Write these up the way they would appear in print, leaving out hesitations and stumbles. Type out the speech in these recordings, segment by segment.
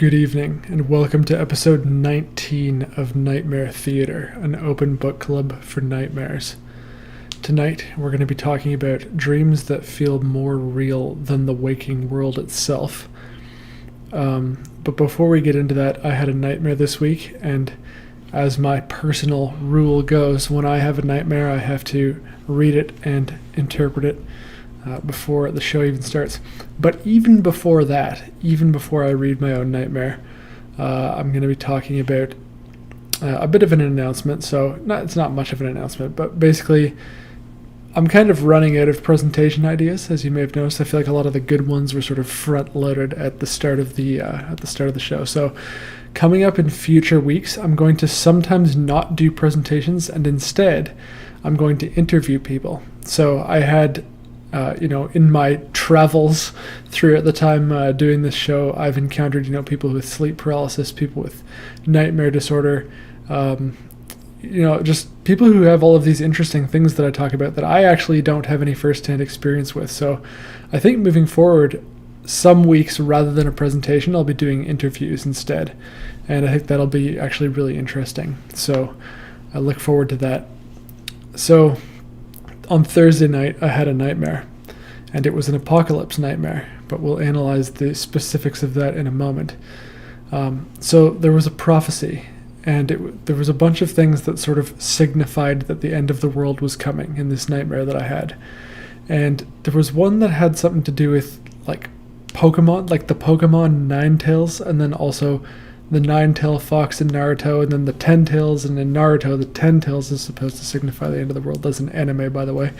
Good evening, and welcome to episode 19 of Nightmare Theater, an open book club for nightmares. Tonight, we're going to be talking about dreams that feel more real than the waking world itself. But before we get into that, I had a nightmare this week, and as my personal rule goes, when I have a nightmare, I have to read it and interpret it before the show even starts. But even before that, even before I read my own nightmare, I'm going to be talking about a bit of an announcement. So it's not much of an announcement, but basically I'm kind of running out of presentation ideas, as you may have noticed. I feel like a lot of the good ones were sort of front-loaded at the start of the show. So coming up in future weeks, I'm going to sometimes not do presentations, and instead I'm going to interview people. So I had in my travels throughout the time doing this show, I've encountered, people with sleep paralysis, people with nightmare disorder, just people who have all of these interesting things that I talk about that I actually don't have any firsthand experience with. So I think moving forward, some weeks rather than a presentation, I'll be doing interviews instead. And I think that'll be actually really interesting. So I look forward to that. So on Thursday night, I had a nightmare, and it was an apocalypse nightmare, but we'll analyze the specifics of that in a moment. So there was a prophecy, and there was a bunch of things that sort of signified that the end of the world was coming in this nightmare that I had. And there was one that had something to do with, like, Pokemon, like the Pokemon Ninetales, and then also the nine-tail fox in Naruto, and then the 10 tails, and in Naruto the 10 tails is supposed to signify the end of the world. That's an anime, by the way.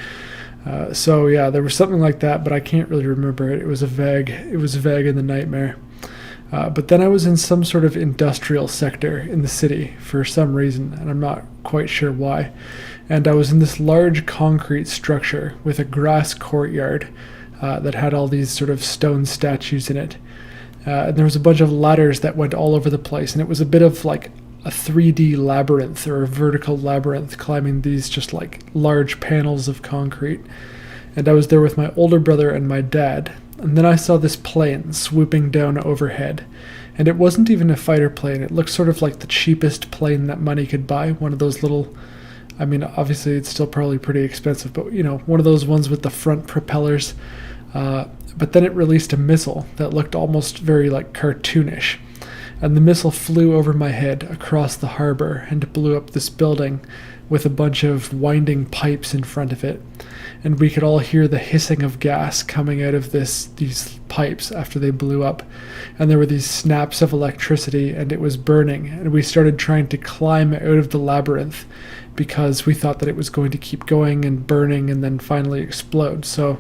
So yeah, there was something like that, but I can't really remember it. It was vague in the nightmare. But then I was in some sort of industrial sector in the city for some reason, and I'm not quite sure why. And I was in this large concrete structure with a grass courtyard that had all these sort of stone statues in it. And there was a bunch of ladders that went all over the place, and it was a bit of like a 3D labyrinth or a vertical labyrinth, climbing these just like large panels of concrete. And I was there with my older brother and my dad, and then I saw this plane swooping down overhead. And it wasn't even a fighter plane. It looked sort of like the cheapest plane that money could buy, one of those little, I mean, obviously it's still probably pretty expensive, but one of those ones with the front propellers. But then it released a missile that looked almost very like cartoonish. And the missile flew over my head across the harbor and blew up this building with a bunch of winding pipes in front of it. And we could all hear the hissing of gas coming out of these pipes after they blew up. And there were these snaps of electricity, and it was burning. And we started trying to climb out of the labyrinth because we thought that it was going to keep going and burning and then finally explode. So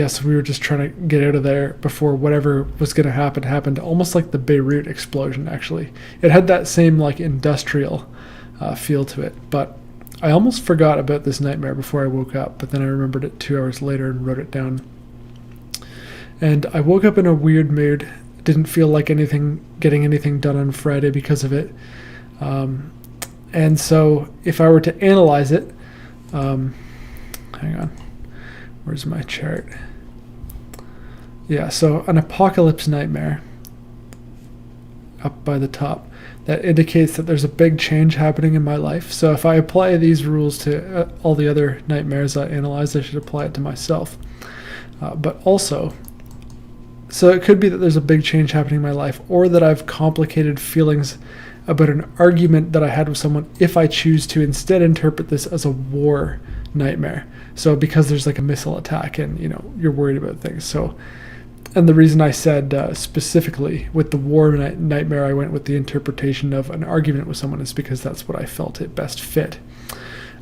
so we were just trying to get out of there before whatever was going to happen happened, almost like the Beirut explosion, actually. It had that same, like, industrial feel to it, but I almost forgot about this nightmare before I woke up, but then I remembered it 2 hours later and wrote it down. And I woke up in a weird mood, didn't feel like getting anything done on Friday because of it. And so if I were to analyze it, hang on. Where's my chart? Yeah, so an apocalypse nightmare up by the top. That indicates that there's a big change happening in my life. So if I apply these rules to all the other nightmares I analyze, I should apply it to myself. But also, so it could be that there's a big change happening in my life, or that I've complicated feelings about an argument that I had with someone if I choose to instead interpret this as a war nightmare. So because there's like a missile attack and you're worried about things. So, and the reason I said specifically with the war nightmare I went with the interpretation of an argument with someone is because that's what I felt it best fit.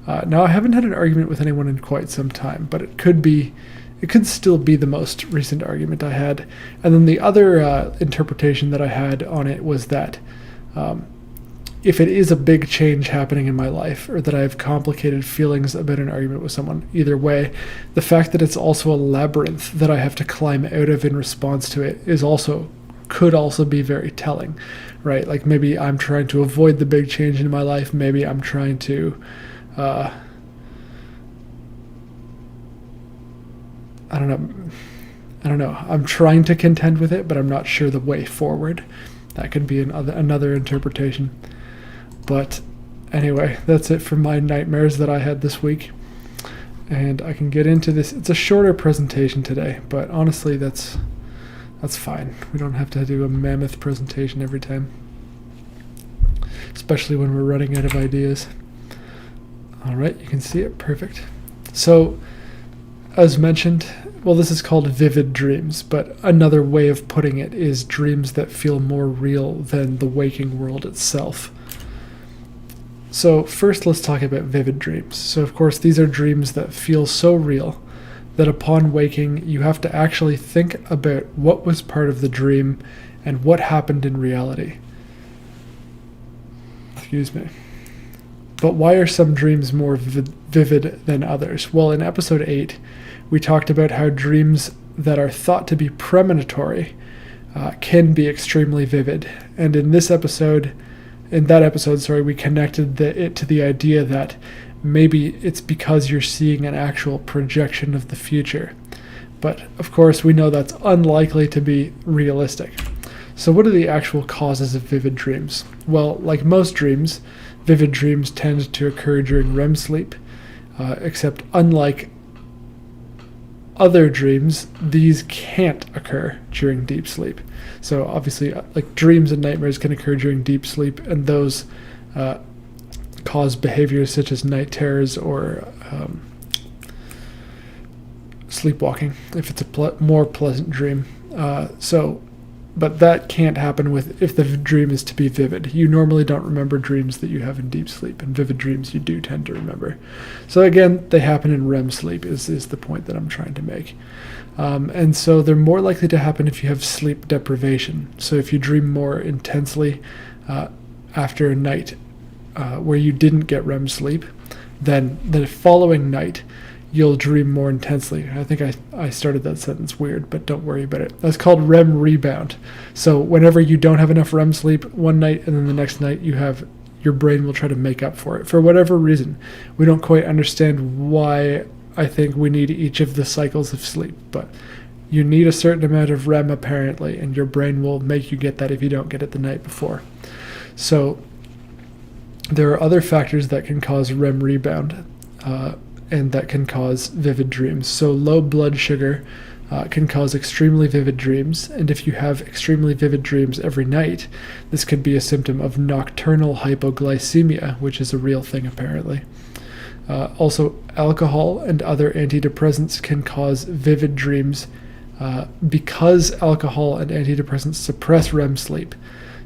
Now I haven't had an argument with anyone in quite some time, but it could still be the most recent argument I had. And then the other interpretation that I had on it was that if it is a big change happening in my life, or that I have complicated feelings about an argument with someone, either way, the fact that it's also a labyrinth that I have to climb out of in response to it could also be very telling, right? Like maybe I'm trying to avoid the big change in my life. Maybe I'm trying to, I don't know. I don't know. I'm trying to contend with it, but I'm not sure the way forward. That could be another interpretation. But anyway, that's it for my nightmares that I had this week. And I can get into this. It's a shorter presentation today, but honestly, that's fine. We don't have to do a mammoth presentation every time, especially when we're running out of ideas. All right, you can see it. Perfect. So, as mentioned, well, this is called vivid dreams, but another way of putting it is dreams that feel more real than the waking world itself. So first, let's talk about vivid dreams. So of course, these are dreams that feel so real that upon waking, you have to actually think about what was part of the dream and what happened in reality. Excuse me. But why are some dreams more vivid than others? Well, in episode 8, we talked about how dreams that are thought to be premonitory can be extremely vivid. And in that episode, we connected it to the idea that maybe it's because you're seeing an actual projection of the future. But of course, we know that's unlikely to be realistic. So what are the actual causes of vivid dreams? Well, like most dreams, vivid dreams tend to occur during REM sleep, except unlike other dreams, these can't occur during deep sleep. So obviously, like dreams and nightmares can occur during deep sleep, and those cause behaviors such as night terrors or sleepwalking, if it's a more pleasant dream. But that can't happen if the dream is to be vivid. You normally don't remember dreams that you have in deep sleep, and vivid dreams you do tend to remember. So again, they happen in REM sleep is the point that I'm trying to make. And so they're more likely to happen if you have sleep deprivation. So if you dream more intensely after a night where you didn't get REM sleep, then the following night you'll dream more intensely. I think I started that sentence weird, but don't worry about it. That's called REM rebound. So whenever you don't have enough REM sleep one night and then the next night your brain will try to make up for it for whatever reason. We don't quite understand why. I think we need each of the cycles of sleep, but you need a certain amount of REM apparently, and your brain will make you get that if you don't get it the night before. So there are other factors that can cause REM rebound, and that can cause vivid dreams. So low blood sugar can cause extremely vivid dreams, and if you have extremely vivid dreams every night, this could be a symptom of nocturnal hypoglycemia, which is a real thing apparently. Also, alcohol and other antidepressants can cause vivid dreams because alcohol and antidepressants suppress REM sleep.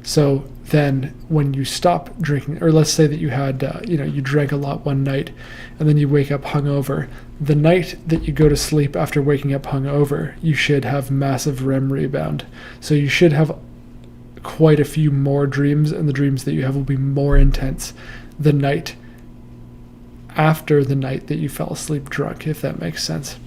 So then when you stop drinking, or let's say that you had, you drank a lot one night and then you wake up hungover, the night that you go to sleep after waking up hungover, you should have massive REM rebound. So you should have quite a few more dreams, and the dreams that you have will be more intense the night after the night that you fell asleep drunk, if that makes sense.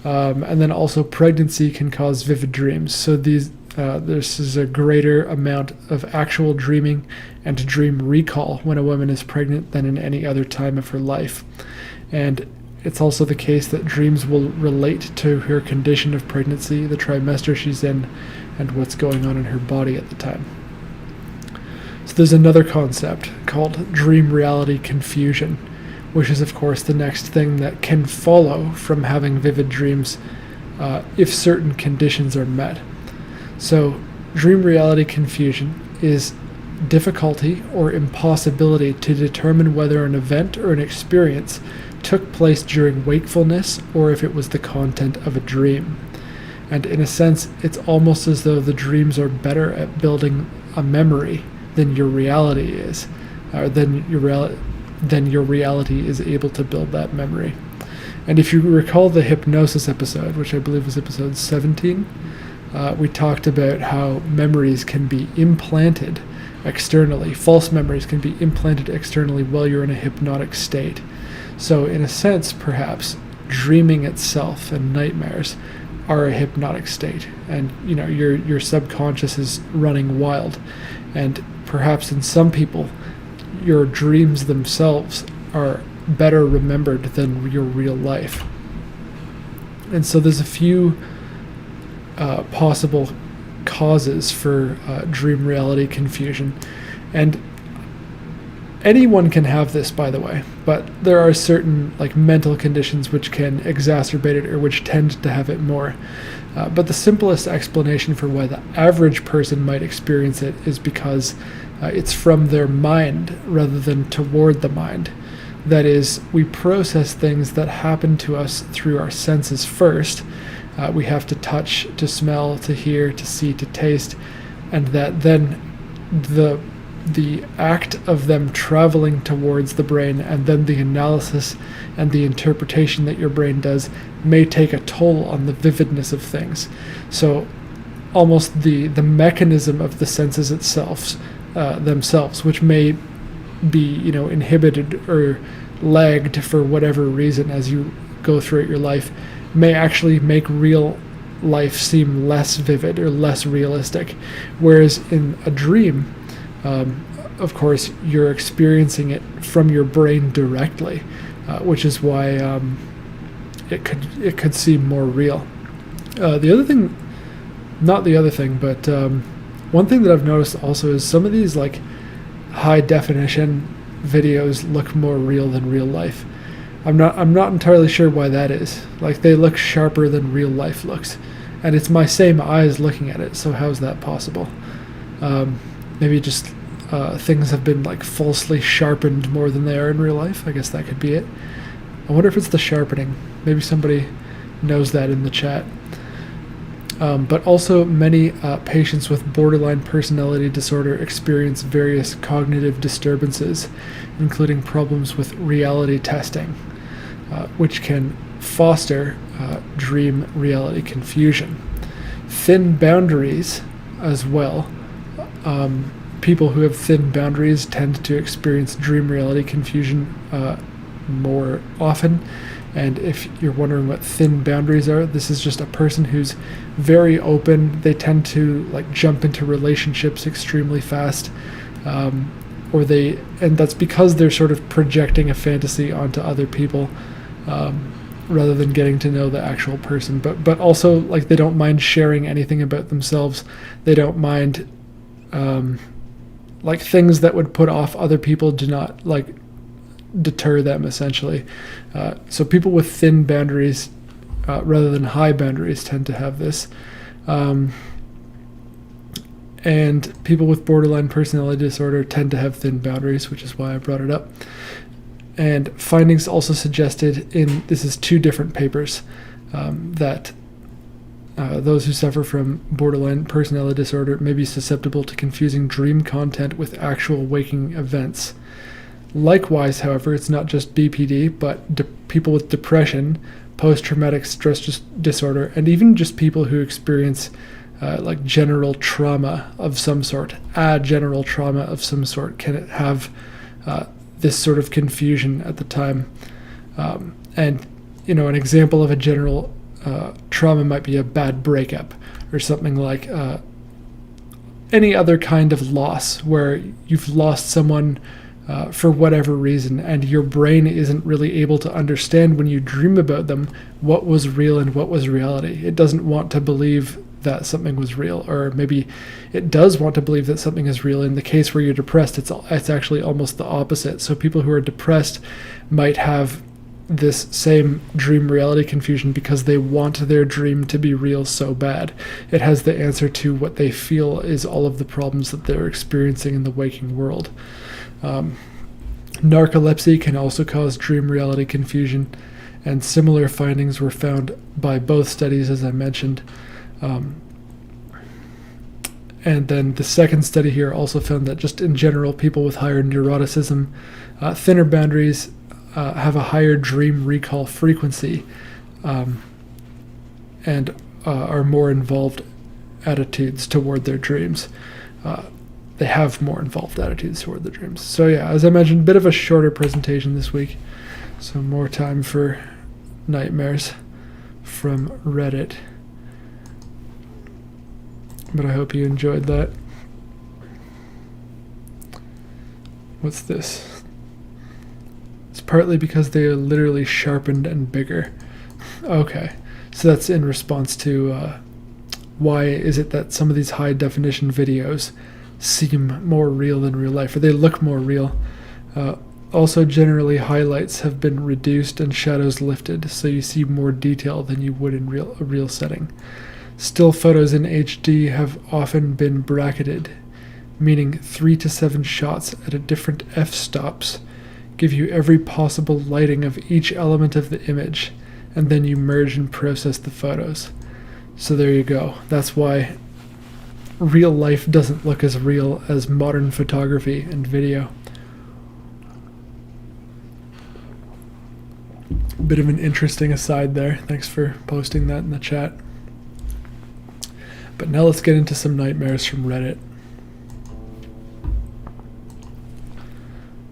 And then also pregnancy can cause vivid dreams. So this is a greater amount of actual dreaming and dream recall when a woman is pregnant than in any other time of her life. And it's also the case that dreams will relate to her condition of pregnancy, the trimester she's in, and what's going on in her body at the time. So there's another concept called dream reality confusion, which is of course the next thing that can follow from having vivid dreams if certain conditions are met. So dream reality confusion is difficulty or impossibility to determine whether an event or an experience took place during wakefulness or if it was the content of a dream. And in a sense, it's almost as though the dreams are better at building a memory than your reality is, or than your reality is able to build that memory. And if you recall the hypnosis episode, which I believe was episode 17, we talked about how memories can be implanted externally. False memories can be implanted externally while you're in a hypnotic state. So in a sense, perhaps, dreaming itself and nightmares are a hypnotic state. And, your subconscious is running wild. And perhaps in some people, your dreams themselves are better remembered than your real life. And so there's a few possible causes for dream reality confusion. And anyone can have this, by the way, but there are certain like mental conditions which can exacerbate it or which tend to have it more. But the simplest explanation for why the average person might experience it is because it's from their mind rather than toward the mind. That is, we process things that happen to us through our senses first. We have to touch, to smell, to hear, to see, to taste, and that then the act of them traveling towards the brain and then the analysis and the interpretation that your brain does may take a toll on the vividness of things. So almost the mechanism of the senses itself themselves, which may be inhibited or lagged for whatever reason as you go throughout your life, may actually make real life seem less vivid or less realistic. Whereas in a dream, of course, you're experiencing it from your brain directly, which is why it could seem more real. The other thing, not the other thing, but one thing that I've noticed also is some of these like high definition videos look more real than real life. I'm not entirely sure why that is. Like, they look sharper than real life looks, and it's my same eyes looking at it. So how's that possible? Maybe just things have been like falsely sharpened more than they are in real life. I guess that could be it. I wonder if it's the sharpening. Maybe somebody knows that in the chat. But also many patients with borderline personality disorder experience various cognitive disturbances, including problems with reality testing, which can foster dream reality confusion. Thin boundaries as well. People who have thin boundaries tend to experience dream reality confusion more often. And if you're wondering what thin boundaries are, this is just a person who's very open. They tend to like jump into relationships extremely fast, and that's because they're sort of projecting a fantasy onto other people, rather than getting to know the actual person. But also, like, they don't mind sharing anything about themselves. They don't mind like things that would put off other people do not like deter them, essentially. So people with thin boundaries rather than high boundaries tend to have this. And people with borderline personality disorder tend to have thin boundaries, which is why I brought it up. And findings also suggested this is 2 different papers, that those who suffer from borderline personality disorder may be susceptible to confusing dream content with actual waking events. Likewise, however, it's not just BPD, but people with depression, post-traumatic stress disorder, and even just people who experience like general trauma of some sort, general trauma of some sort, can have this sort of confusion at the time. And an example of a general trauma might be a bad breakup or something like any other kind of loss where you've lost someone for whatever reason, and your brain isn't really able to understand when you dream about them what was real and what was reality. It doesn't want to believe that something was real, or maybe it does want to believe that something is real. In the case where you're depressed, it's actually almost the opposite. So people who are depressed might have this same dream reality confusion because they want their dream to be real so bad. It has the answer to what they feel is all of the problems that they're experiencing in the waking world. Narcolepsy can also cause dream reality confusion, and similar findings were found by both studies, as I mentioned. And then the second study here also found that just in general, people with higher neuroticism, thinner boundaries, have a higher dream recall frequency, and are more involved attitudes toward their dreams. They have more involved attitudes toward their dreams. So yeah, as I mentioned, a bit of a shorter presentation this week, so more time for nightmares from Reddit. But I hope you enjoyed that. What's this? It's partly because they are literally sharpened and bigger. Okay, so that's in response to Why is it that some of these high definition videos seem more real than real life, or they look more real? Also, generally, highlights have been reduced and shadows lifted, so you see more detail than you would in a real setting. Still photos in HD have often been bracketed, meaning 3 to 7 shots at a different f-stops give you every possible lighting of each element of the image, and then you merge and process the photos. So there you go. That's why real life doesn't look as real as modern photography and video. Bit of an interesting aside there. Thanks for posting that in the chat. But now let's get into some nightmares from Reddit.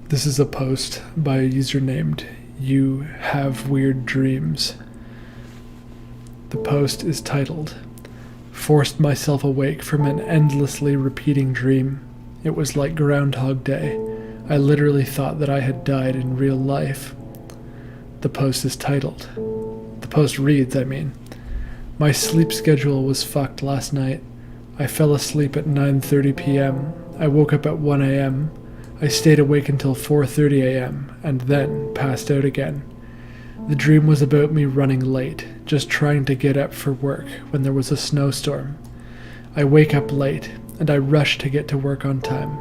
This is a post by a user named You Have Weird Dreams. The post is titled, "Forced myself awake from an endlessly repeating dream. It was like Groundhog Day. I literally thought that I had died in real life." The post reads, "My sleep schedule was fucked last night. I fell asleep at 9:30 p.m. I woke up at 1 a.m. I stayed awake until 4:30 a.m. and then passed out again. The dream was about me running late, just trying to get up for work when there was a snowstorm. I wake up late, and I rush to get to work on time.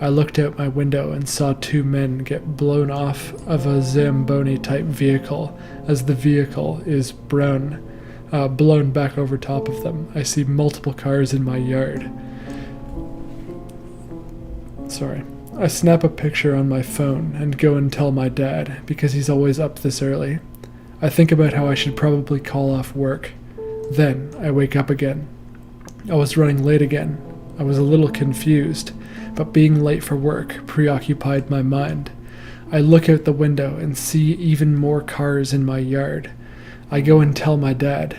I looked out my window and saw 2 men get blown off of a Zamboni-type vehicle as the vehicle is blown back over top of them. I see multiple cars in my yard." I snap a picture on my phone and go and tell my dad because he's always up this early. I think about how I should probably call off work. Then I wake up again. I was running late again. I was a little confused, but being late for work preoccupied my mind. I look out the window and see even more cars in my yard. I go and tell my dad.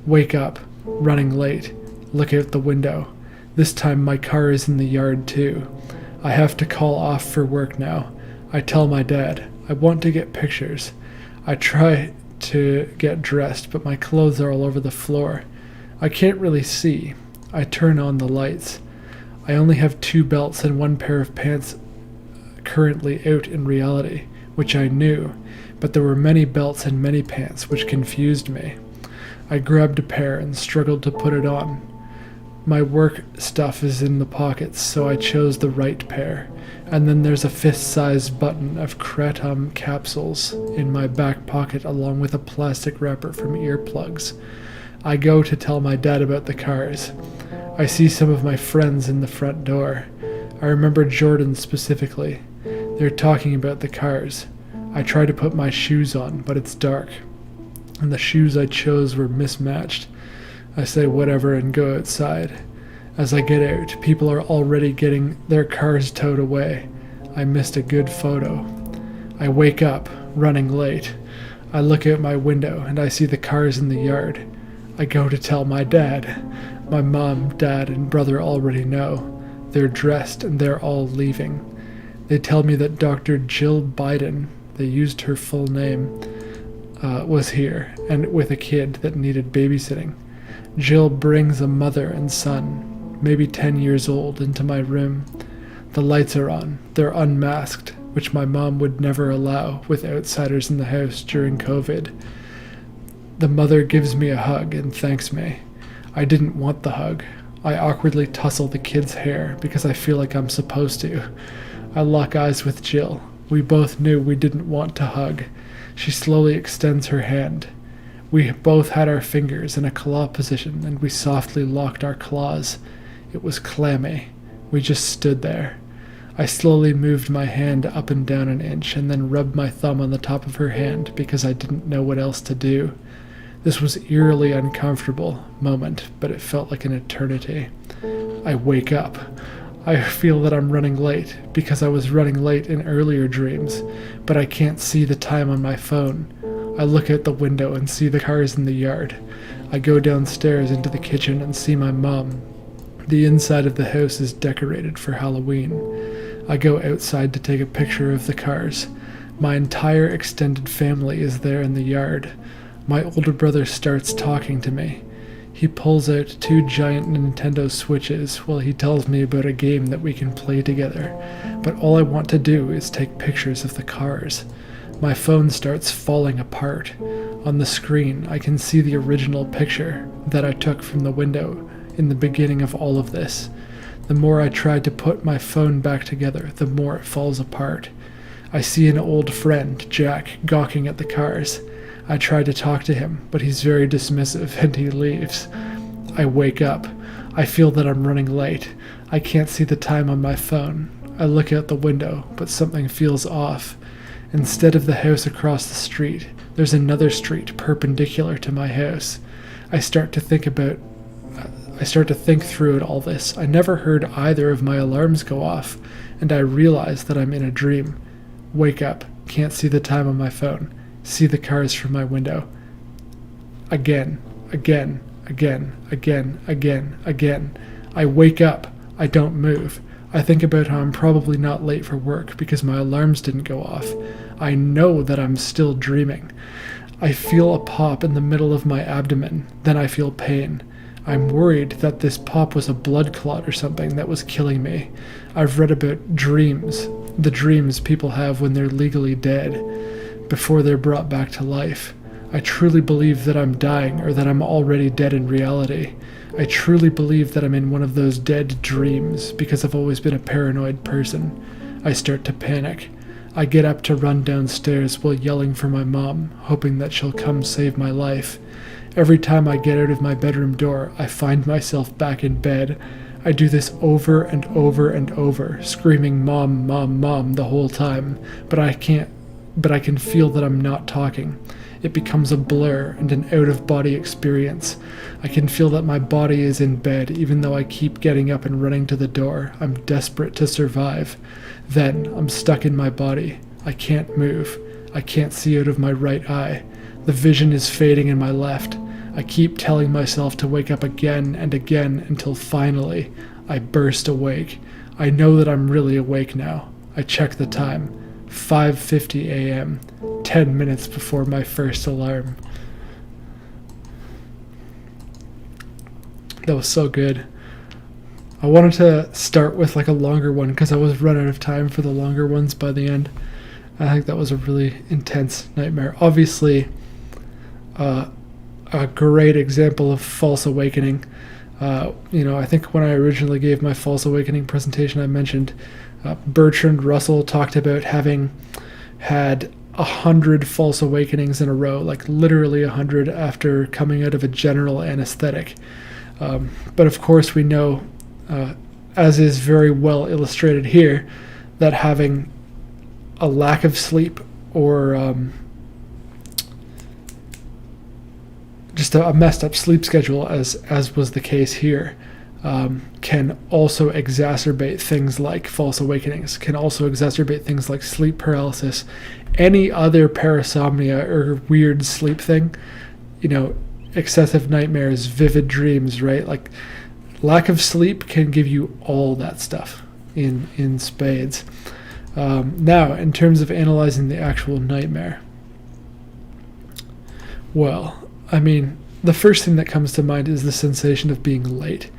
Wake up, running late, look out the window. This time my car is in the yard too. I have to call off for work now. I tell my dad, I want to get pictures. I try to get dressed, but my clothes are all over the floor. I can't really see. I turn on the lights. I only have 2 belts and 1 pair of pants currently out in reality, which I knew, but there were many belts and many pants, which confused me. I grabbed a pair and struggled to put it on. My work stuff is in the pockets, so I chose the right pair. And then there's a fist-sized button of kratom capsules in my back pocket along with a plastic wrapper from earplugs. I go to tell my dad about the cars. I see some of my friends in the front door. I remember Jordan specifically. They're talking about the cars. I try to put my shoes on, but it's dark, and the shoes I chose were mismatched. I say whatever and go outside. As I get out, people are already getting their cars towed away. I missed a good photo. I wake up, running late. I look out my window and I see the cars in the yard. I go to tell my dad. My mom, dad, and brother already know. They're dressed and they're all leaving. They tell me that Dr. Jill Biden, they used her full name, was here, and with a kid that needed babysitting. Jill brings a mother and son, maybe 10 years old, into my room. The lights are on. They're unmasked, which my mom would never allow with outsiders in the house during COVID. The mother gives me a hug and thanks me. I didn't want the hug. I awkwardly tussle the kid's hair because I feel like I'm supposed to. I lock eyes with Jill. We both knew we didn't want to hug. She slowly extends her hand. We both had our fingers in a claw position, and we softly locked our claws. It was clammy. We just stood there. I slowly moved my hand up and down an inch, and then rubbed my thumb on the top of her hand because I didn't know what else to do. This was eerily uncomfortable moment, but it felt like an eternity. I wake up. I feel that I'm running late, because I was running late in earlier dreams, but I can't see the time on my phone. I look out the window and see the cars in the yard. I go downstairs into the kitchen and see my mom. The inside of the house is decorated for Halloween. I go outside to take a picture of the cars. My entire extended family is there in the yard. My older brother starts talking to me. He pulls out 2 giant Nintendo Switches while he tells me about a game that we can play together. But all I want to do is take pictures of the cars. My phone starts falling apart. On the screen, I can see the original picture that I took from the window in the beginning of all of this. The more I try to put my phone back together, the more it falls apart. I see an old friend, Jack, gawking at the cars. I try to talk to him, but he's very dismissive and he leaves. I wake up. I feel that I'm running late. I can't see the time on my phone. I look out the window, but something feels off. Instead of the house across the street, there's another street perpendicular to my house. I start to think through all this. I never heard either of my alarms go off, and I realize that I'm in a dream. Wake up, can't see the time on my phone, see the cars from my window. Again. I wake up, I don't move. I think about how I'm probably not late for work because my alarms didn't go off. I know that I'm still dreaming. I feel a pop in the middle of my abdomen, then I feel pain. I'm worried that this pop was a blood clot or something that was killing me. I've read about dreams, the dreams people have when they're legally dead, before they're brought back to life. I truly believe that I'm dying or that I'm already dead in reality. I truly believe that I'm in one of those dead dreams because I've always been a paranoid person. I start to panic. I get up to run downstairs while yelling for my mom, hoping that she'll come save my life. Every time I get out of my bedroom door, I find myself back in bed. I do this over and over and over, screaming "Mom, Mom, Mom" the whole time, but I can feel that I'm not talking. It becomes a blur and an out-of-body experience. I can feel that my body is in bed, even though I keep getting up and running to the door. I'm desperate to survive. Then, I'm stuck in my body. I can't move. I can't see out of my right eye. The vision is fading in my left. I keep telling myself to wake up again and again until finally, I burst awake. I know that I'm really awake now. I check the time. 5:50 a.m., 10 minutes before my first alarm. That was so good. I wanted to start with like a longer one because I was run out of time for the longer ones by the end. I think that was a really intense nightmare. Obviously, a great example of false awakening. I think when I originally gave my false awakening presentation, I mentioned Bertrand Russell talked about having had 100 false awakenings in a row, like literally 100 after coming out of a general anesthetic. But of course we know, as is very well illustrated here, that having a lack of sleep or just a messed up sleep schedule, as was the case here, can also exacerbate things like false awakenings, can also exacerbate things like sleep paralysis, any other parasomnia or weird sleep thing, excessive nightmares, vivid dreams, right? Like lack of sleep can give you all that stuff in spades. Now, in terms of analyzing the actual nightmare, well, the first thing that comes to mind is the sensation of being late,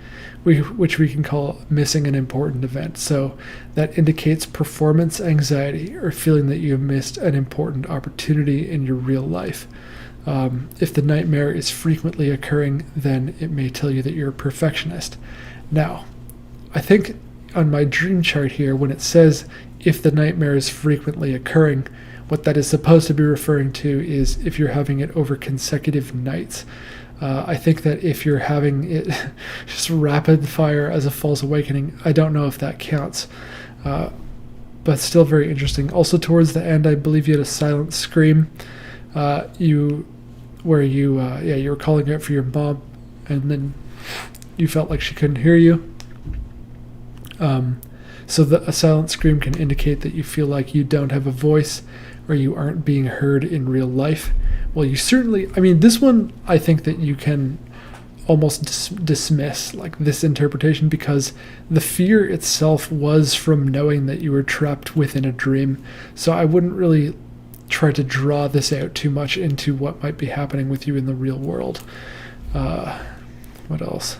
which we can call missing an important event. So that indicates performance anxiety or feeling that you have missed an important opportunity in your real life. If the nightmare is frequently occurring, then it may tell you that you're a perfectionist. Now, I think on my dream chart here, when it says if the nightmare is frequently occurring, what that is supposed to be referring to is if you're having it over consecutive nights. I think that if you're having it just rapid fire as a false awakening, I don't know if that counts. But still very interesting. Also towards the end, I believe you had a silent scream. You were calling out for your mom, and then you felt like she couldn't hear you. So a silent scream can indicate that you feel like you don't have a voice or you aren't being heard in real life. Well, you certainly, this one, I think that you can almost dismiss, like this interpretation, because the fear itself was from knowing that you were trapped within a dream. So I wouldn't really try to draw this out too much into what might be happening with you in the real world. What else?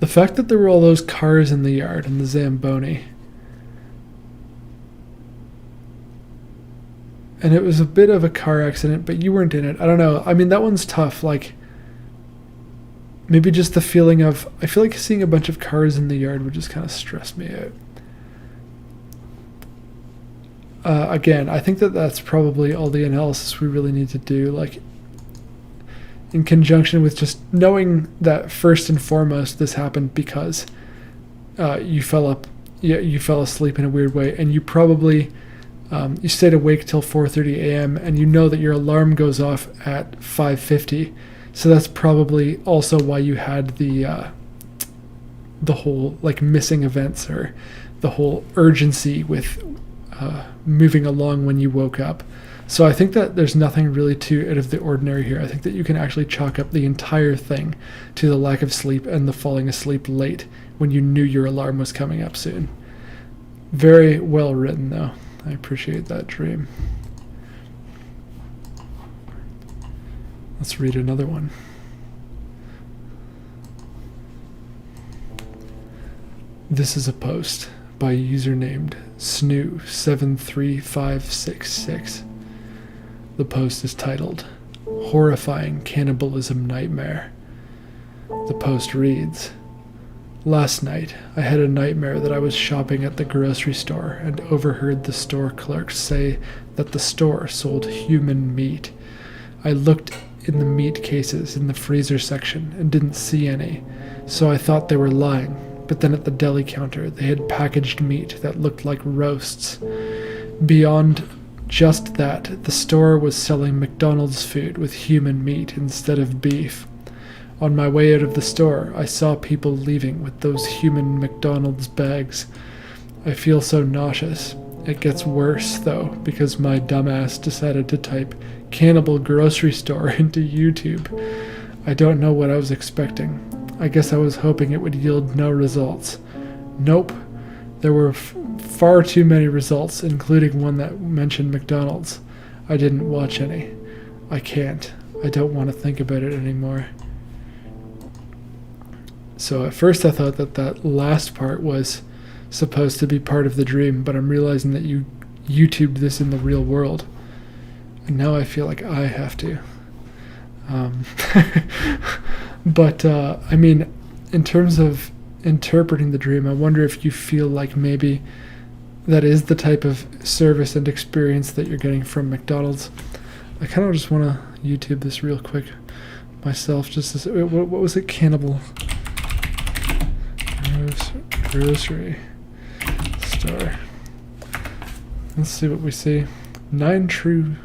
The fact that there were all those cars in the yard and the Zamboni. And it was a bit of a car accident, but you weren't in it. I don't know. I mean, that one's tough. Like, maybe just the feeling of, I feel like seeing a bunch of cars in the yard would just kind of stress me out. Again, I think that that's probably all the analysis we really need to do, like, in conjunction with just knowing that first and foremost this happened because you fell asleep in a weird way, and you probably you stayed awake till 4:30 a.m. and you know that your alarm goes off at 5:50, so that's probably also why you had the whole like missing events or the whole urgency with moving along when you woke up. So I think that there's nothing really too out of the ordinary here. I think that you can actually chalk up the entire thing to the lack of sleep and the falling asleep late when you knew your alarm was coming up soon. Very well written, though. I appreciate that dream. Let's read another one. This is a post by a user named Snoo73566. The post is titled, Horrifying Cannibalism Nightmare. The post reads, Last night, I had a nightmare that I was shopping at the grocery store and overheard the store clerk say that the store sold human meat. I looked in the meat cases in the freezer section and didn't see any, so I thought they were lying. But then at the deli counter, they had packaged meat that looked like roasts. Beyond just that, the store was selling McDonald's food with human meat instead of beef. On my way out of the store, I saw people leaving with those human McDonald's bags. I feel so nauseous. It gets worse, though, because my dumbass decided to type cannibal grocery store into YouTube. I don't know what I was expecting. I guess I was hoping it would yield no results. Nope. There were far too many results, including one that mentioned McDonald's. I didn't watch any. I can't. I don't want to think about it anymore. So at first I thought that that last part was supposed to be part of the dream, but I'm realizing that you YouTubed this in the real world. And now I feel like I have to. But, I mean, in terms of interpreting the dream, I wonder if you feel like maybe that is the type of service and experience that you're getting from McDonald's. I kind of just want to YouTube this real quick myself. Just to, what was it? Cannibal grocery store. Let's see what we see. 9 true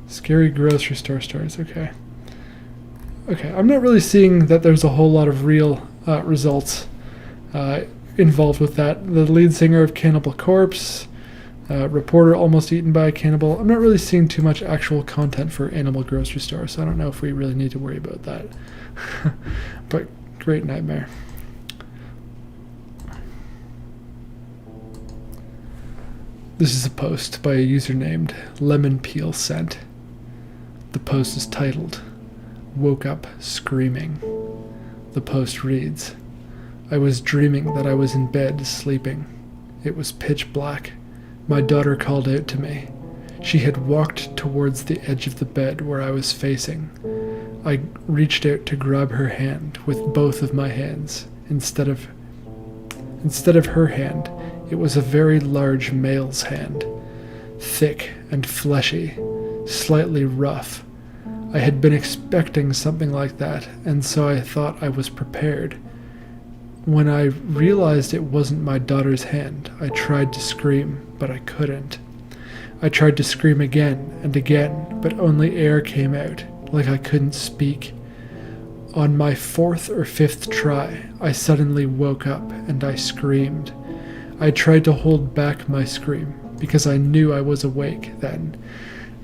scary grocery store stores. Okay. Okay, I'm not really seeing that there's a whole lot of real results involved with that. The lead singer of Cannibal Corpse, reporter almost eaten by a cannibal. I'm not really seeing too much actual content for Animal Grocery Store, so I don't know if we really need to worry about that. But great nightmare. This is a post by a user named Lemon Peel Scent. The post is titled, Woke Up Screaming. The post reads, I was dreaming that I was in bed sleeping. It was pitch black. My daughter called out to me. She had walked towards the edge of the bed where I was facing. I reached out to grab her hand with both of my hands. Instead of her hand, it was a very large male's hand, thick and fleshy, slightly rough. I had been expecting something like that, and so I thought I was prepared. When I realized it wasn't my daughter's hand, I tried to scream, but I couldn't. I tried to scream again and again, but only air came out, like I couldn't speak. On my 4th or 5th try, I suddenly woke up and I screamed. I tried to hold back my scream, because I knew I was awake then,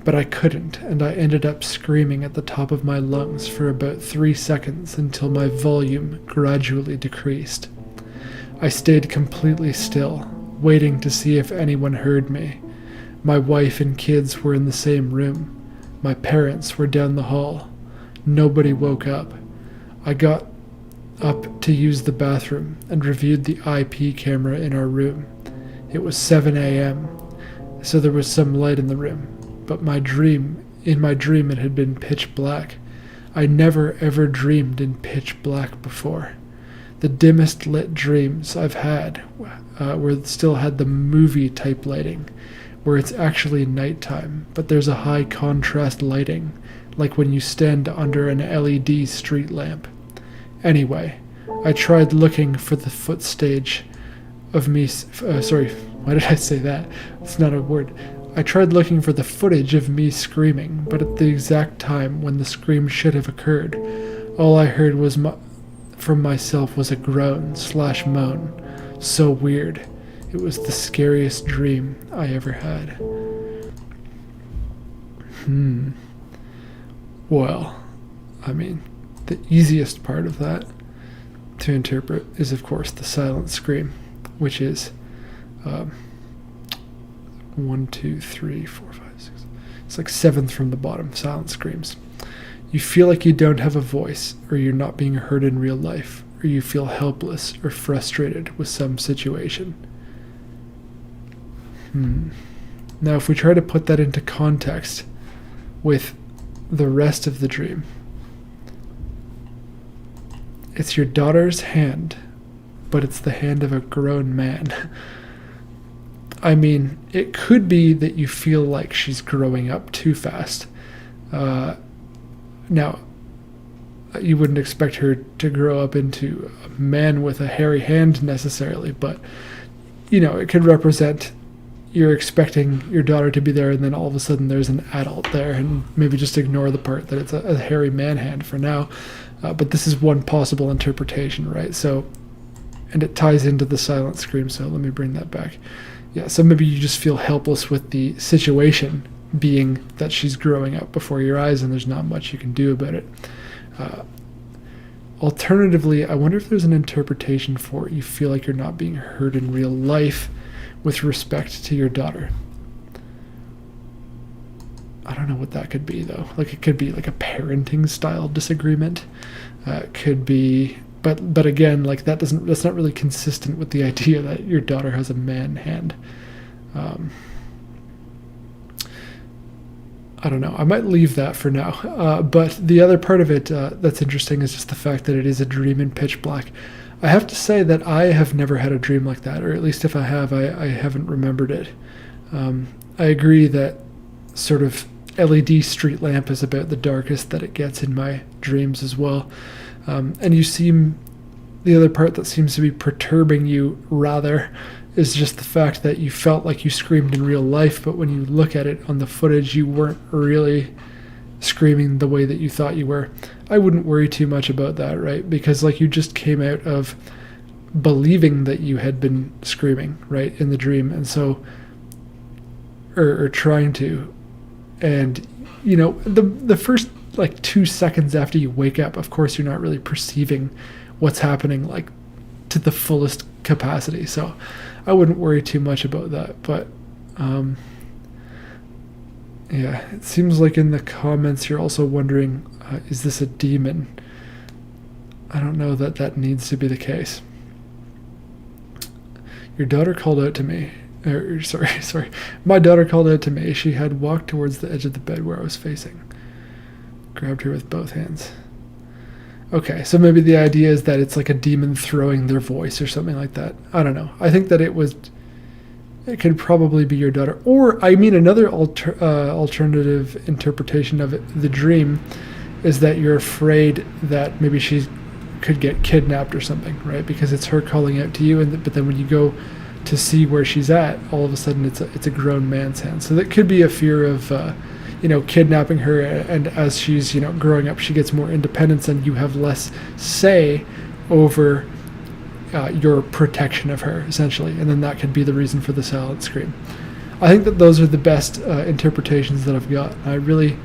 but I couldn't, and I ended up screaming at the top of my lungs for about 3 seconds until my volume gradually decreased. I stayed completely still, waiting to see if anyone heard me. My wife and kids were in the same room. My parents were down the hall. Nobody woke up. I got up to use the bathroom and reviewed the IP camera in our room. It was 7 a.m., so there was some light in the room, but in my dream it had been pitch black. I never ever dreamed in pitch black before. The dimmest lit dreams I've had still had the movie type lighting, where it's actually nighttime, but there's a high contrast lighting, like when you stand under an LED street lamp. Anyway, I tried looking for the footage of me. Sorry, why did I say that? It's not a word. I tried looking for the footage of me screaming, but at the exact time when the scream should have occurred, all I heard from myself was a groan/moan. So weird. It was the scariest dream I ever had. Well, I mean, the easiest part of that to interpret is, of course, the silent scream, which is 1, 2, 3, 4, 5, 6. It's like seventh from the bottom, silent screams. You feel like you don't have a voice, or you're not being heard in real life, or you feel helpless or frustrated with some situation. Now, if we try to put that into context with the rest of the dream, it's your daughter's hand, but it's the hand of a grown man. I mean, it could be that you feel like she's growing up too fast. Now, you wouldn't expect her to grow up into a man with a hairy hand necessarily, but, it could represent you're expecting your daughter to be there, and then all of a sudden there's an adult there, and maybe just ignore the part that it's a hairy man hand for now. But this is one possible interpretation, right? So, and it ties into the silent scream, so let me bring that back. Yeah, so maybe you just feel helpless with the situation being that she's growing up before your eyes and there's not much you can do about it. Alternatively, I wonder if there's an interpretation for you feel like you're not being heard in real life with respect to your daughter. I don't know what that could be, though. Like, it could be like a parenting style disagreement. It could be, but again, like that's not really consistent with the idea that your daughter has a man hand. I don't know. I might leave that for now. But the other part of it that's interesting is just the fact that it is a dream in pitch black. I have to say that I have never had a dream like that, or at least if I have, I haven't remembered it. I agree that sort of LED street lamp is about the darkest that it gets in my dreams as well. And the other part that seems to be perturbing you rather is just the fact that you felt like you screamed in real life, but when you look at it on the footage, you weren't really screaming the way that you thought you were. I wouldn't worry too much about that, right? Because like you just came out of believing that you had been screaming, right, in the dream, and so or trying to, and the first like 2 seconds after you wake up, of course you're not really perceiving what's happening like to the fullest capacity, so I wouldn't worry too much about that. But yeah, it seems like in the comments you're also wondering, is this a demon? I don't know that needs to be the case. Your daughter called out to me. Sorry. My daughter called out to me. She had walked towards the edge of the bed where I was facing. Grabbed her with both hands. Okay, so maybe the idea is that it's like a demon throwing their voice or something like that. I don't know. I think that it could probably be your daughter. Or, I mean, another alternative interpretation of the dream is that you're afraid that maybe she could get kidnapped or something, right? Because it's her calling out to you, but then when you go to see where she's at, all of a sudden it's a grown man's hand. So that could be a fear of kidnapping her, and as she's growing up, she gets more independence and you have less say over your protection of her, essentially, and then that could be the reason for the silent scream. I think that those are the best interpretations that I've got. I really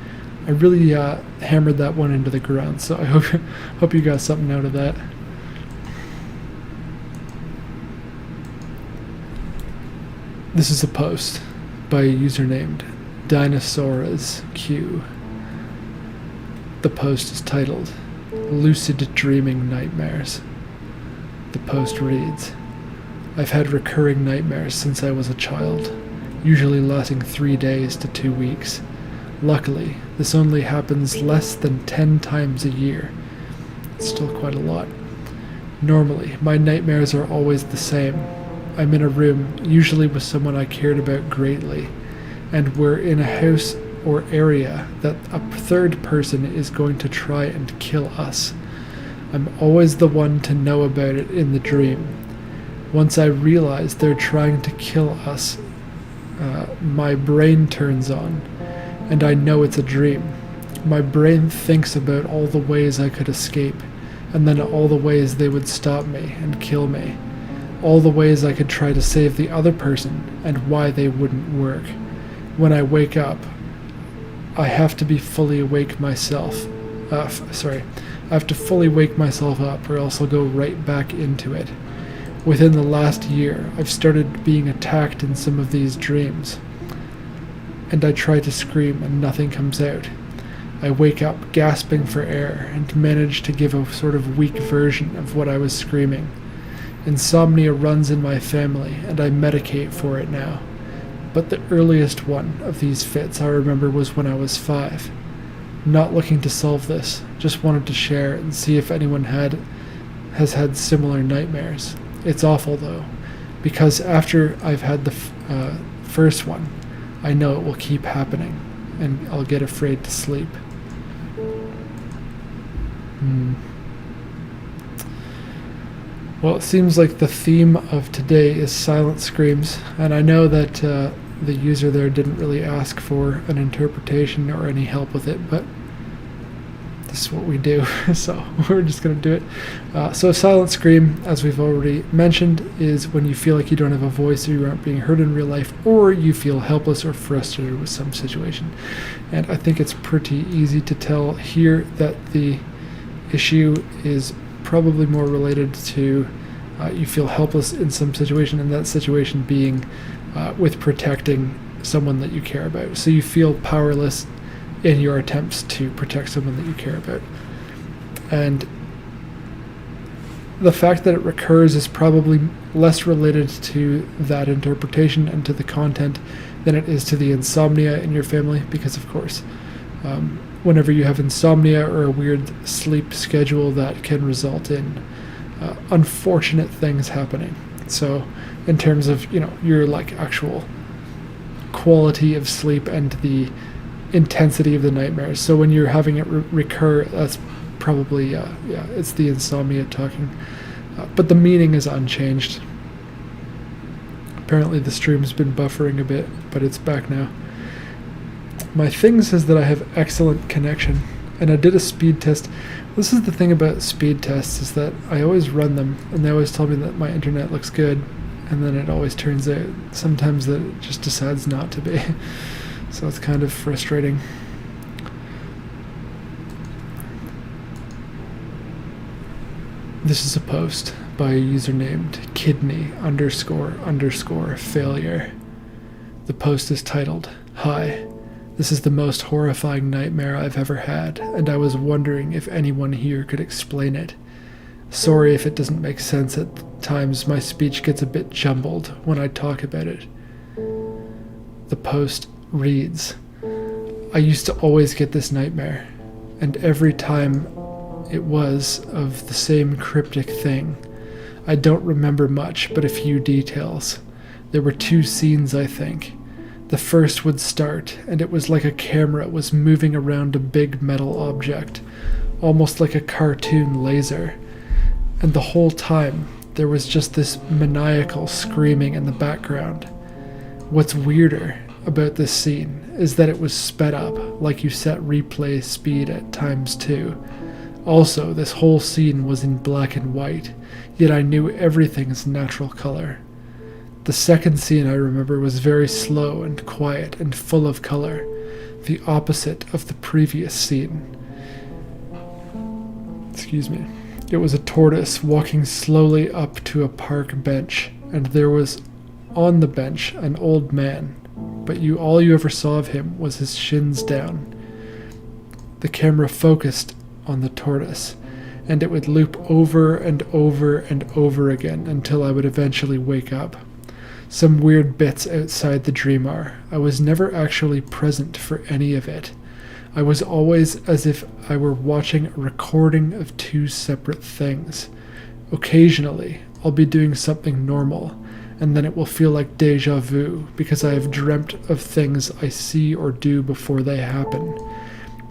hammered that one into the ground, so I hope you got something out of that. This is a post by a user named Dinosaurus Q. The post is titled, Lucid Dreaming Nightmares. The post reads, I've had recurring nightmares since I was a child, usually lasting 3 days to 2 weeks. Luckily, this only happens less than 10 times a year. It's still quite a lot. Normally, my nightmares are always the same. I'm in a room, usually with someone I cared about greatly, and we're in a house or area that a third person is going to try and kill us. I'm always the one to know about it in the dream. Once I realize they're trying to kill us, my brain turns on, and I know it's a dream. My brain thinks about all the ways I could escape, and then all the ways they would stop me and kill me. All the ways I could try to save the other person, and why they wouldn't work. When I wake up, I have to be fully awake myself. I have to fully wake myself up, or else I'll go right back into it. Within the last year, I've started being attacked in some of these dreams, and I try to scream and nothing comes out. I wake up gasping for air and manage to give a sort of weak version of what I was screaming. Insomnia runs in my family, and I medicate for it now. But the earliest one of these fits I remember was when I was 5. Not looking to solve this, just wanted to share and see if anyone has had similar nightmares. It's awful though, because after I've had the first one, I know it will keep happening, and I'll get afraid to sleep. Well, it seems like the theme of today is silent screams, and I know that the user there didn't really ask for an interpretation or any help with it, but this is what we do, so we're just going to do it. So a silent scream, as we've already mentioned, is when you feel like you don't have a voice or you aren't being heard in real life, or you feel helpless or frustrated with some situation. And I think it's pretty easy to tell here that the issue is probably more related to you feel helpless in some situation, and that situation being with protecting someone that you care about. So you feel powerless in your attempts to protect someone that you care about. And the fact that it recurs is probably less related to that interpretation and to the content than it is to the insomnia in your family, because of course whenever you have insomnia or a weird sleep schedule, that can result in unfortunate things happening. So in terms of your like actual quality of sleep and the intensity of the nightmares. So when you're having it recur, that's probably it's the insomnia talking, but the meaning is unchanged. Apparently the stream's been buffering a bit, but it's back now. My thing says that I have excellent connection, and I did a speed test. This is the thing about speed tests, is that I always run them, and they always tell me that my internet looks good, and then it always turns out sometimes that it just decides not to be. So it's kind of frustrating. This is a post by a user named kidney__failure. The post is titled, Hi, this is the most horrifying nightmare I've ever had, and I was wondering if anyone here could explain it. Sorry if it doesn't make sense at times. My speech gets a bit jumbled when I talk about it. The post reads, I used to always get this nightmare, and every time it was of the same cryptic thing. I don't remember much, but a few details. There were 2 scenes, I think. The first would start, and it was like a camera was moving around a big metal object, almost like a cartoon laser. And the whole time, there was just this maniacal screaming in the background. What's weirder about this scene is that it was sped up, like you set replay speed at ×2. Also, this whole scene was in black and white, yet I knew everything's natural color. The second scene I remember was very slow and quiet and full of color, the opposite of the previous scene. Excuse me. It was a tortoise walking slowly up to a park bench, and there was on the bench an old man, but all you ever saw of him was his shins down. The camera focused on the tortoise, and it would loop over and over and over again until I would eventually wake up. Some weird bits outside the dream are. I was never actually present for any of it. I was always as if I were watching a recording of two separate things. Occasionally, I'll be doing something normal, and then it will feel like deja vu because I have dreamt of things I see or do before they happen.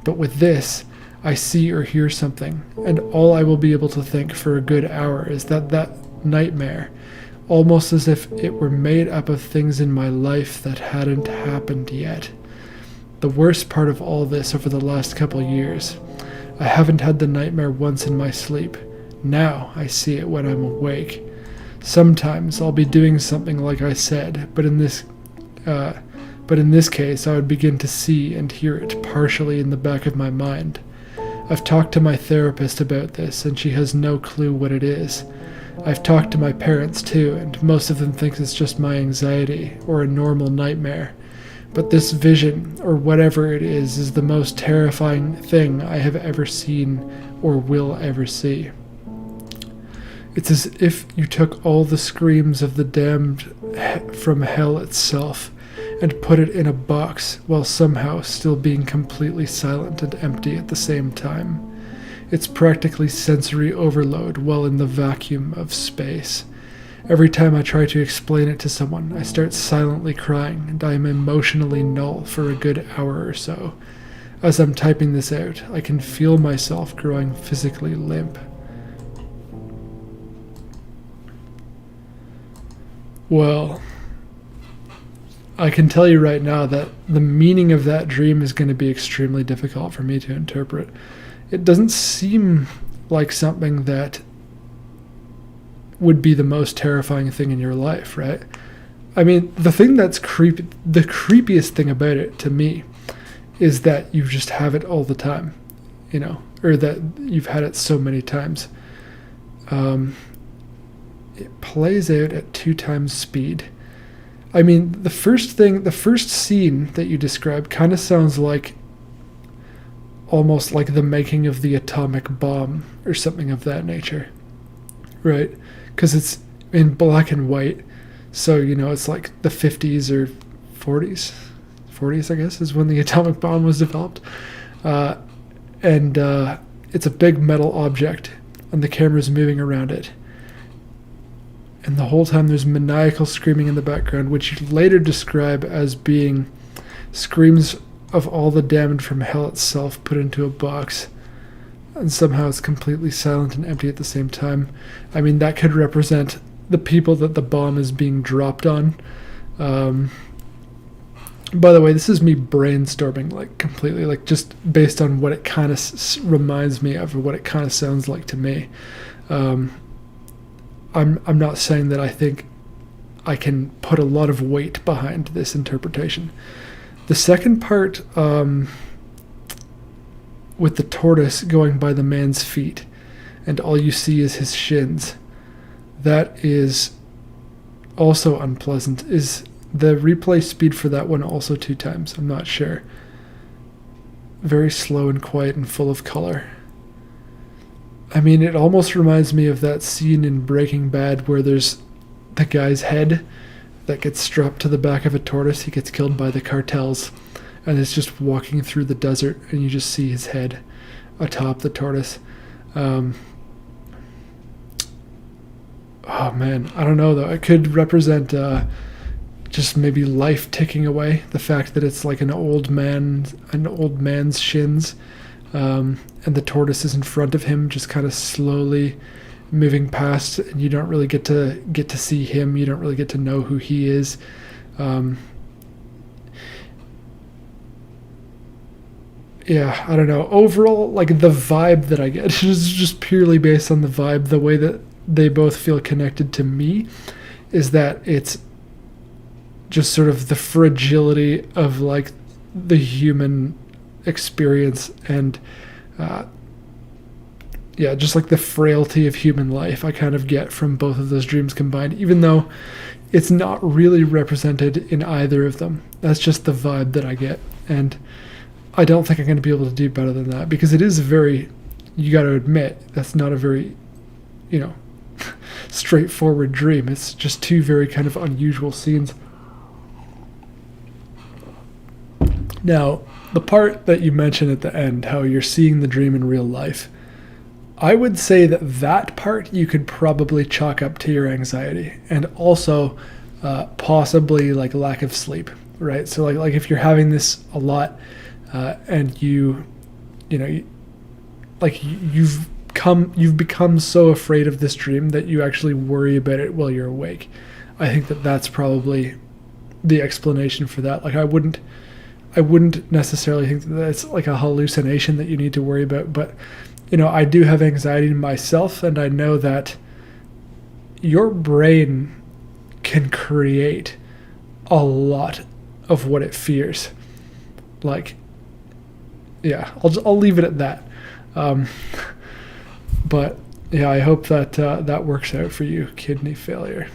But with this, I see or hear something, and all I will be able to think for a good hour is that nightmare, almost as if it were made up of things in my life that hadn't happened yet. The worst part of all this over the last couple years, I haven't had the nightmare once in my sleep. Now I see it when I'm awake. Sometimes I'll be doing something like I said, but in this case I would begin to see and hear it partially in the back of my mind. I've talked to my therapist about this, and she has no clue what it is. I've talked to my parents too, and most of them think it's just my anxiety or a normal nightmare. But this vision, or whatever it is the most terrifying thing I have ever seen or will ever see. It's as if you took all the screams of the damned from hell itself and put it in a box while somehow still being completely silent and empty at the same time. It's practically sensory overload while in the vacuum of space. Every time I try to explain it to someone, I start silently crying, and I am emotionally null for a good hour or so. As I'm typing this out, I can feel myself growing physically limp. Well, I can tell you right now that the meaning of that dream is going to be extremely difficult for me to interpret. It doesn't seem like something that would be the most terrifying thing in your life, right? I mean, the thing that's the creepiest thing about it to me is that you just have it all the time, or that you've had it so many times. It plays out at 2 times speed. I mean, the first scene that you described kind of sounds like almost like the making of the atomic bomb or something of that nature, right? Because it's in black and white, so it's like the 50s or 40s I guess is when the atomic bomb was developed, and it's a big metal object and the camera's moving around it, and the whole time there's maniacal screaming in the background, which you later describe as being screams of all the damned from hell itself put into a box, and somehow it's completely silent and empty at the same time. I mean, that could represent the people that the bomb is being dropped on. By the way, this is me brainstorming, completely, just based on what it kind of reminds me of, or what it kind of sounds like to me. I'm not saying that I think I can put a lot of weight behind this interpretation. The second part, with the tortoise going by the man's feet, and all you see is his shins, that is also unpleasant. Is the replay speed for that one also 2 times? I'm not sure. Very slow and quiet and full of color. I mean, it almost reminds me of that scene in Breaking Bad where there's the guy's head that gets strapped to the back of a tortoise. He gets killed by the cartels, and is just walking through the desert, and you just see his head atop the tortoise. Oh man, I don't know though. It could represent just maybe life ticking away. The fact that it's like an old man's shins, and the tortoise is in front of him, just kind of slowly moving past, and you don't really get to see him. You don't really get to know who he is. Yeah, I don't know. Overall, the vibe that I get is just purely based on the vibe. The way that they both feel connected to me is that it's just sort of the fragility of the human experience, and just the frailty of human life I kind of get from both of those dreams combined, even though it's not really represented in either of them. That's just the vibe that I get, and I don't think I'm going to be able to do better than that, because it is a very, you got to admit, that's not a very, you know, straightforward dream. It's just two very kind of unusual scenes. Now, the part that you mentioned at the end, how you're seeing the dream in real life, I would say that that part you could probably chalk up to your anxiety, and also possibly like lack of sleep, right? So like if you're having this a lot, and you've become so afraid of this dream that you actually worry about it while you're awake. I think that that's probably the explanation for that. Like I wouldn't necessarily think that it's like a hallucination that you need to worry about, but I do have anxiety myself, and I know that your brain can create a lot of what it fears. Like, yeah, I'll leave it at that. But yeah, I hope that that works out for you, kidney failure.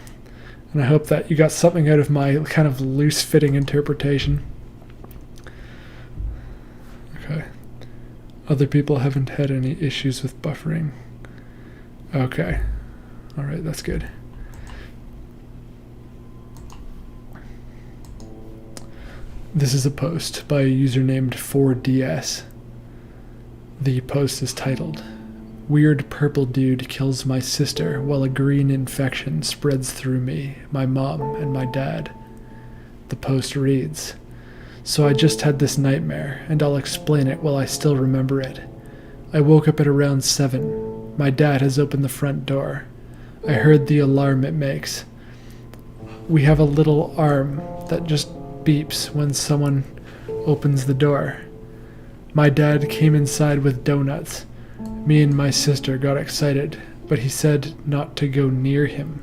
And I hope that you got something out of my kind of loose-fitting interpretation. Okay. Other people haven't had any issues with buffering. Okay. All right, that's good. This is a post by a user named 4DS. The post is titled, "Weird purple dude kills my sister while a green infection spreads through me, my mom, and my dad." The post reads, "So I just had this nightmare, and I'll explain it while I still remember it. I woke up at around 7. My dad has opened the front door. I heard the alarm it makes. We have a little arm that just beeps when someone opens the door. My dad came inside with donuts. Me and my sister got excited, but he said not to go near him.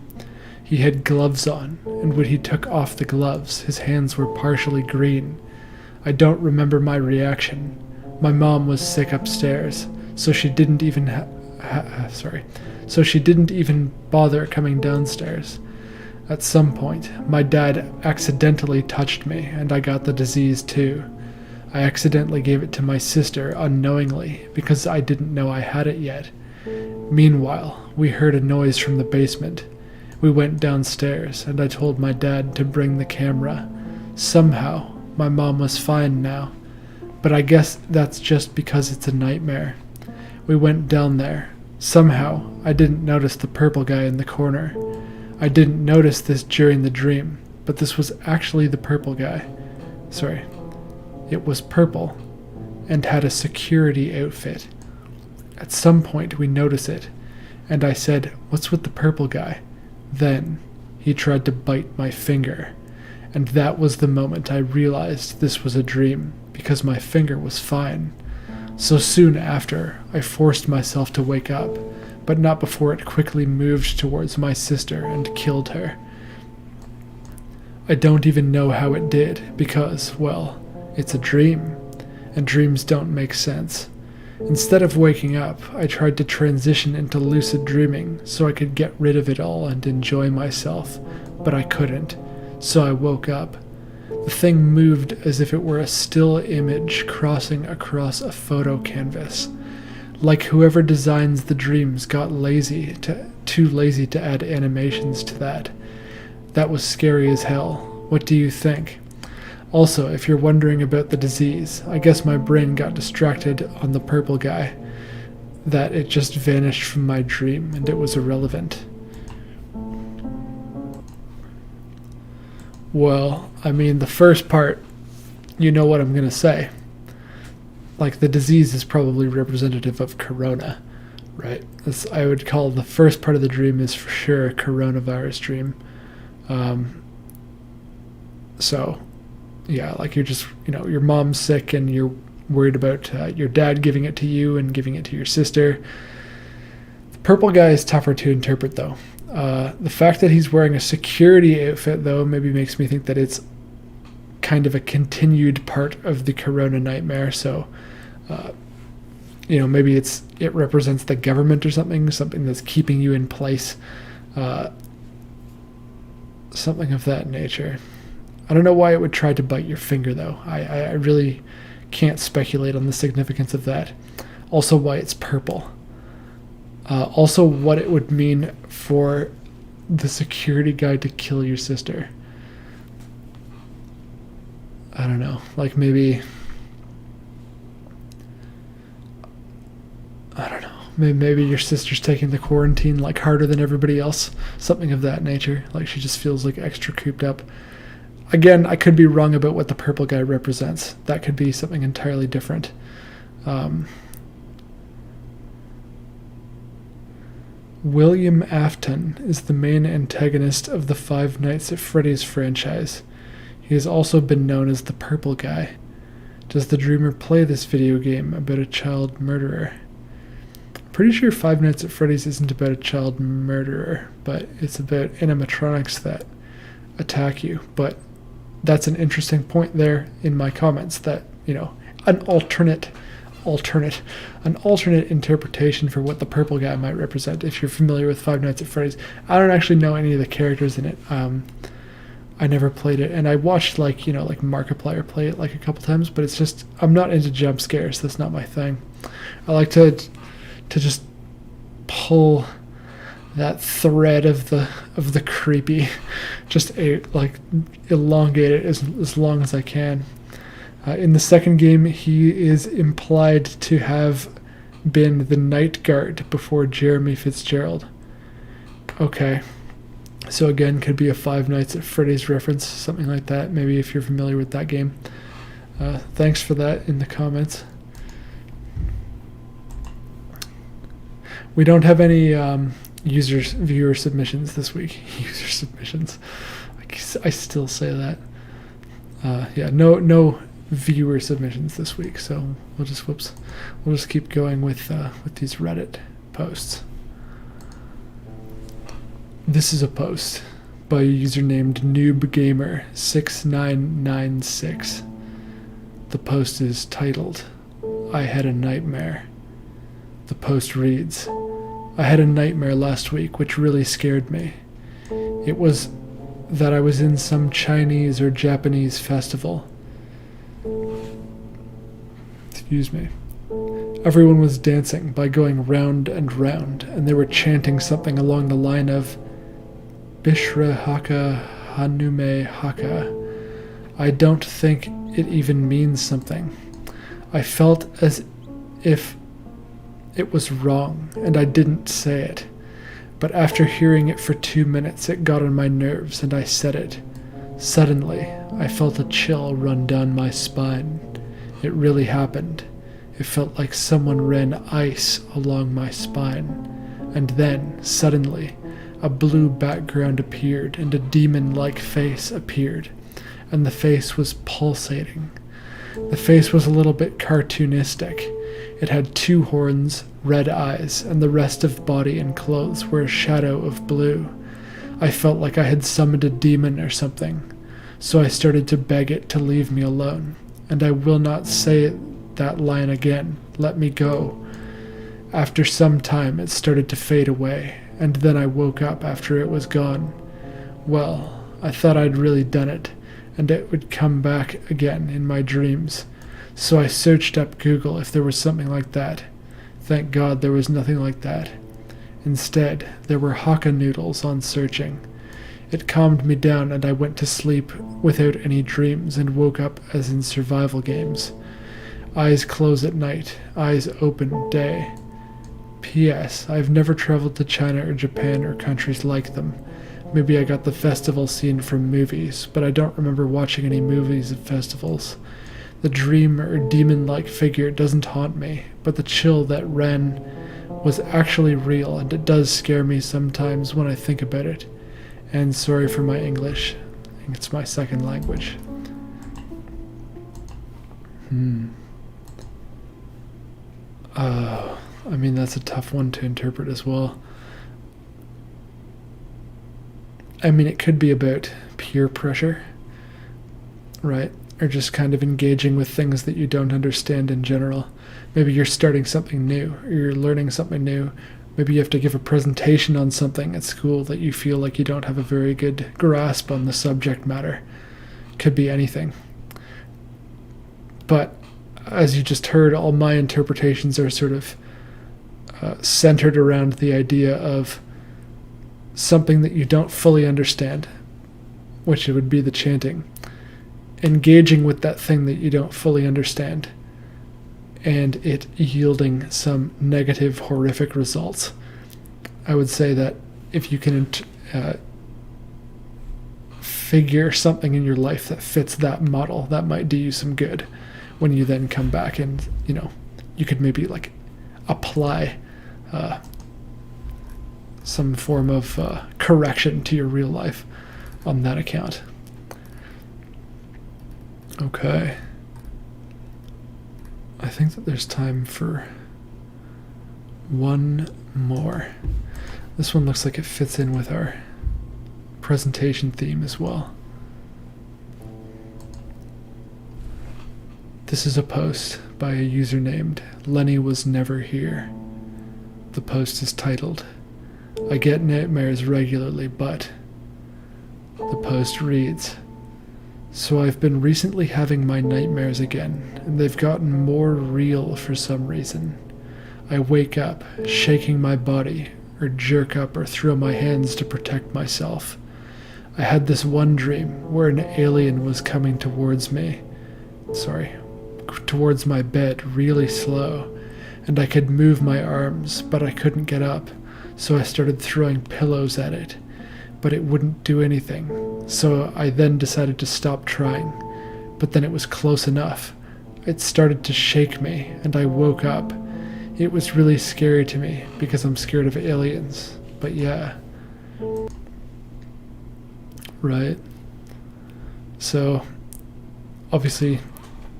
He had gloves on, and when he took off the gloves, his hands were partially green. I don't remember my reaction. My mom was sick upstairs, so she didn't even bother coming downstairs. At some point, my dad accidentally touched me, and I got the disease too. I accidentally gave it to my sister unknowingly because I didn't know I had it yet. Meanwhile, we heard a noise from the basement. We went downstairs, and I told my dad to bring the camera. Somehow, my mom was fine now, but I guess that's just because it's a nightmare. We went down there. Somehow, I didn't notice the purple guy in the corner. I didn't notice this during the dream, but this was actually the purple guy. Sorry. It was purple, and had a security outfit. At some point we noticed it, and I said, "What's with the purple guy?" Then he tried to bite my finger, and that was the moment I realized this was a dream, because my finger was fine. So soon after, I forced myself to wake up, but not before it quickly moved towards my sister and killed her. I don't even know how it did, because, well, it's a dream, and dreams don't make sense. Instead of waking up, I tried to transition into lucid dreaming so I could get rid of it all and enjoy myself, but I couldn't, so I woke up. The thing moved as if it were a still image crossing across a photo canvas. Like whoever designs the dreams got too lazy to add animations to that. That was scary as hell. What do you think? Also, if you're wondering about the disease, I guess my brain got distracted on the purple guy, that it just vanished from my dream and it was irrelevant. Well, I mean, the first part, you know what I'm going to say. Like, the disease is probably representative of corona, right? I would call the first part of the dream is for sure a coronavirus dream. So, yeah, like you're just, your mom's sick and you're worried about your dad giving it to you and giving it to your sister. The purple guy is tougher to interpret, though. The fact that he's wearing a security outfit, though, maybe makes me think that it's kind of a continued part of the corona nightmare. So, maybe it represents the government or something that's keeping you in place, something of that nature. I don't know why it would try to bite your finger, though. I really can't speculate on the significance of that. Also, why it's purple. Also, what it would mean for the security guy to kill your sister. I don't know. Like, maybe... I don't know. Maybe your sister's taking the quarantine, like, harder than everybody else. Something of that nature. Like, she just feels, like, extra cooped up. Again, I could be wrong about what the purple guy represents. That could be something entirely different. William Afton is the main antagonist of the Five Nights at Freddy's franchise. He has also been known as the Purple Guy. Does the Dreamer play this video game about a child murderer? Pretty sure Five Nights at Freddy's isn't about a child murderer, but it's about animatronics that attack you. But that's an interesting point there in my comments, that, you know, an alternate interpretation for what the purple guy might represent. If you're familiar with Five Nights at Freddy's, I don't actually know any of the characters in it. I never played it, and I watched, like, you know, like Markiplier play it like a couple times, but it's just, I'm not into jump scares. That's not my thing. I like to just pull that thread of the creepy, just like elongate it as long as I can. In the second game, he is implied to have been the night guard before Jeremy Fitzgerald. Okay. So again, could be a Five Nights at Freddy's reference, something like that, maybe, if you're familiar with that game. Thanks for that in the comments. We don't have any viewer submissions this week. User submissions. I still say that. Yeah, no viewer submissions this week, so we'll just keep going with these Reddit posts. This is a post by a user named NoobGamer6996. The post is titled, "I had a nightmare." The post reads, "I had a nightmare last week which really scared me. It was that I was in some Chinese or Japanese festival. Excuse me. Everyone was dancing by going round and round, and they were chanting something along the line of Bishra Haka Hanume Haka. I don't think it even means something. I felt as if it was wrong, and I didn't say it. But after hearing it for 2 minutes, it got on my nerves, and I said it. Suddenly, I felt a chill run down my spine. It really happened. It felt like someone ran ice along my spine. And then, suddenly, a blue background appeared, and a demon-like face appeared. And the face was pulsating. The face was a little bit cartoonistic. It had 2 horns, red eyes, and the rest of body and clothes were a shadow of blue. I felt like I had summoned a demon or something, so I started to beg it to leave me alone. And I will not say that line again. Let me go. After some time, it started to fade away, and then I woke up after it was gone. Well, I thought I'd really done it, and it would come back again in my dreams. So I searched up Google if there was something like that. Thank God there was nothing like that. Instead, there were Hakka noodles on searching. It calmed me down, and I went to sleep without any dreams and woke up as in survival games. Eyes close at night, eyes open day. P.S. I've never traveled to China or Japan or countries like them. Maybe I got the festival scene from movies, but I don't remember watching any movies at festivals. The dream or demon-like figure doesn't haunt me, but the chill that ran was actually real, and it does scare me sometimes when I think about it. And sorry for my English. I think it's my second language. I mean, that's a tough one to interpret as well. I mean, it could be about peer pressure, right? Or just kind of engaging with things that you don't understand in general. Maybe you're starting something new, or you're learning something new. Maybe you have to give a presentation on something at school that you feel like you don't have a very good grasp on the subject matter. Could be anything. But as you just heard, all my interpretations are sort of centered around the idea of something that you don't fully understand, which it would be the chanting, engaging with that thing that you don't fully understand, and it yielding some negative, horrific results. I would say that if you can figure something in your life that fits that model, that might do you some good when you then come back and, you could maybe like apply some form of correction to your real life on that account. Okay. I think that there's time for one more. This one looks like it fits in with our presentation theme as well. This is a post by a user named Lenny Was Never Here. The post is titled, I Get Nightmares Regularly, but... The post reads, So I've been recently having my nightmares again, and they've gotten more real for some reason. I wake up, shaking my body, or jerk up or throw my hands to protect myself. I had this one dream where an alien was coming towards my bed really slow, and I could move my arms, but I couldn't get up, so I started throwing pillows at it, but it wouldn't do anything, so I then decided to stop trying, but then it was close enough. It started to shake me, and I woke up. It was really scary to me, because I'm scared of aliens, but yeah. Right? So, obviously,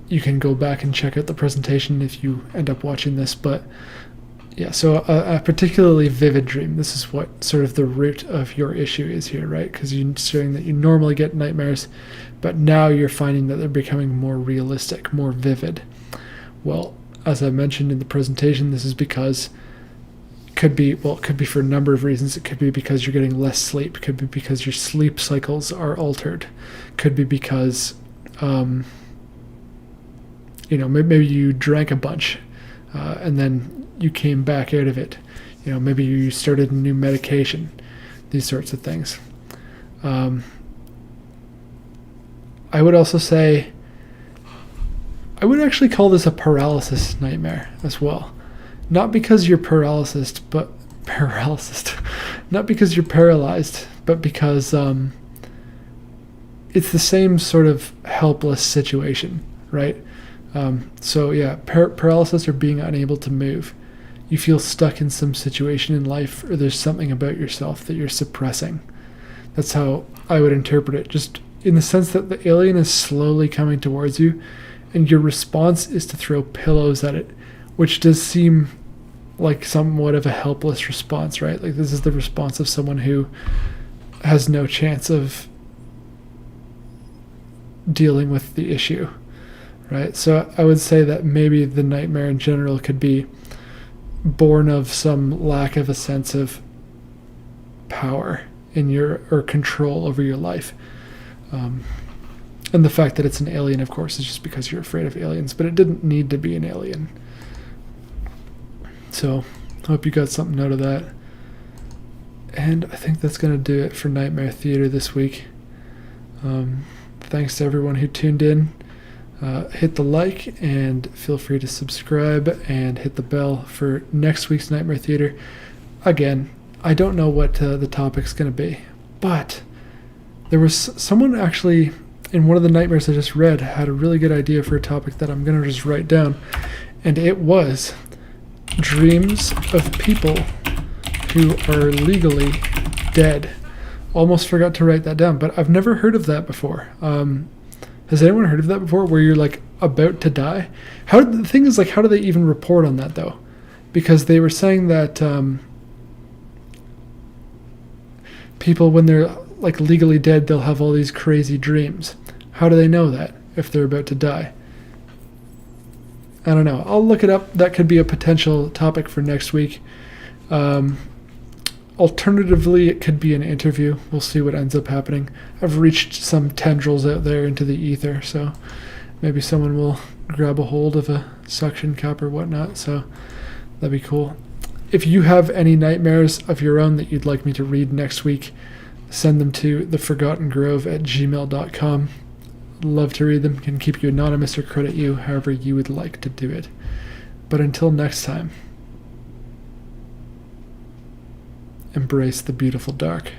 you can go back and check out the presentation if you end up watching this, but yeah, so a particularly vivid dream. This is what sort of the root of your issue is here, right? Because you're showing that you normally get nightmares, but now you're finding that they're becoming more realistic, more vivid. Well, as I mentioned in the presentation, this is because it could be for a number of reasons. It could be because you're getting less sleep. It could be because your sleep cycles are altered. It could be because maybe you drank a bunch and then you came back out of it. Maybe you started a new medication, these sorts of things. I would also say, I would actually call this a paralysis nightmare as well. Not because you're paralyzed, not because you're paralyzed, but because it's the same sort of helpless situation, right? So yeah, paralysis or being unable to move. You feel stuck in some situation in life, or there's something about yourself that you're suppressing. That's how I would interpret it, just in the sense that the alien is slowly coming towards you, and your response is to throw pillows at it, which does seem like somewhat of a helpless response, right? Like this is the response of someone who has no chance of dealing with the issue, right? So I would say that maybe the nightmare in general could be born of some lack of a sense of power in or control over your life. And the fact that it's an alien, of course, is just because you're afraid of aliens, but it didn't need to be an alien. So I hope you got something out of that. And I think that's going to do it for Nightmare Theater this week. Thanks to everyone who tuned in. Hit the like and feel free to subscribe and hit the bell for next week's Nightmare Theater. Again, I don't know what the topic's going to be, but there was someone actually in one of the nightmares I just read had a really good idea for a topic that I'm going to just write down, and it was dreams of people who are legally dead. Almost forgot to write that down, but I've never heard of that before. Has anyone heard of that before, where you're like about to die? The thing is, like, how do they even report on that though? Because they were saying that people, when they're like legally dead, they'll have all these crazy dreams. How do they know that if they're about to die? I don't know. I'll look it up. That could be a potential topic for next week. Alternatively, it could be an interview. We'll see what ends up happening. I've reached some tendrils out there into the ether, so maybe someone will grab a hold of a suction cup or whatnot, so that'd be cool. If you have any nightmares of your own that you'd like me to read next week, send them to theforgottengrove@gmail.com. Love to read them. Can keep you anonymous or credit you however you would like to do it. But until next time, embrace the beautiful dark.